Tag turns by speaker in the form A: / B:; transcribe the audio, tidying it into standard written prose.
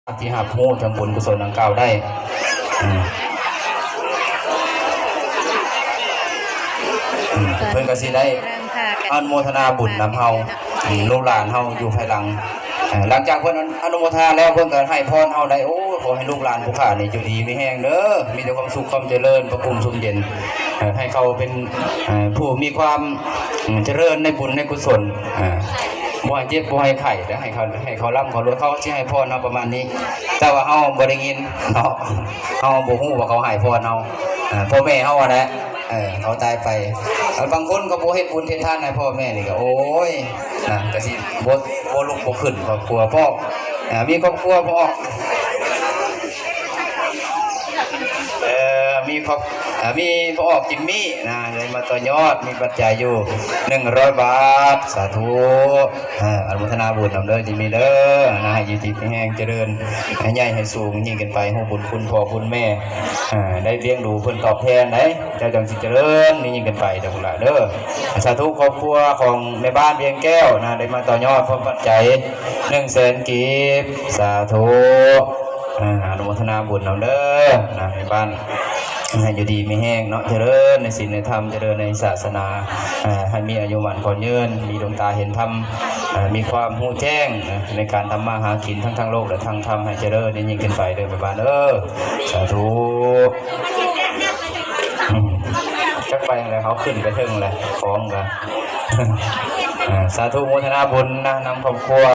A: ที่หับหูทำบุญกุศลดังกล่าวได้เพื่อนก็สิได้อนุโมทนาบุญนำเฮาลูกหลานเฮาอยู่ภายหลังหลังจากเพื่อนอนุโมทนาแล้วเพื่อนก็ให้พรเฮาได้โอ้ขอให้ลูกหลานผู้ข้านี่อยู่ดีมีแห้งเด้อมีแต่ความสุขความเจริญประภูมิสุขเย็นให้เขาเป็นผู้มีความเจริญในบุญในกุศลบ่ให้เจ็บบ่ให้ไข้แต่ให้เขาร่ำเขารวยเขาสิให้พรเฮาประมาณนี้แต่ว่าเฮาบ่ได้ยินเนาะเฮาบ่ฮู้ว่าเขาให้พรเฮาพ่อแม่เฮาแหละเขาตายไปบางคนก็บ่เฮ็ดบุญเฮ็ดทานให้พ่อแม่นี่ก็โอ้ยนะก็สิบ่ลุกบ่ขึ้นครอบครัวพ่อมีครอบครัวพ่อมีพอออกจิมมี่นะเลยมาต่อยอดมีปัจจัยอยู่100 บาทสาธุอนุโมทนาบุญนำเด้อจิมมี่เด้อนะให้อยู่ดีมีแห้งเจริญให้ใหญ่ให้สูงยิ่งขึ้นไปฮู้บุญคุณพ่อคุณแม่ได้เลี้ยงดูเพิ่นตอบแทนได้เจ้าจังสิเจริญนี่ยิ่งขึ้นไปเด้อพุ่นล่ะเด้อสาธุครอบครัวของแม่บ้านเวียงแก้วนะได้มาต่อยอดพร้อมปัจจัย100,000 กีบสาธุอนุโมทนาบุญนำเด้อนะแม่บ้านให้อยู่ดีไม่แห้งเนาะเจริญในศีลในธรรมเจริญในศาสนาให้มีอายุมั่นขวัญยืนมีดวงตาเห็นธรรมมีความรู้แจ้งในการทำมาหากินทั้งโลกและทั้งธรรมให้เจริญยิ่งขึ้นไปเด้อบ้านสาธุจักไปอะไรเขาขึ้นไปถึงเลยฟ้องกันสาธุโมทนาบุญนะนำครอบครัว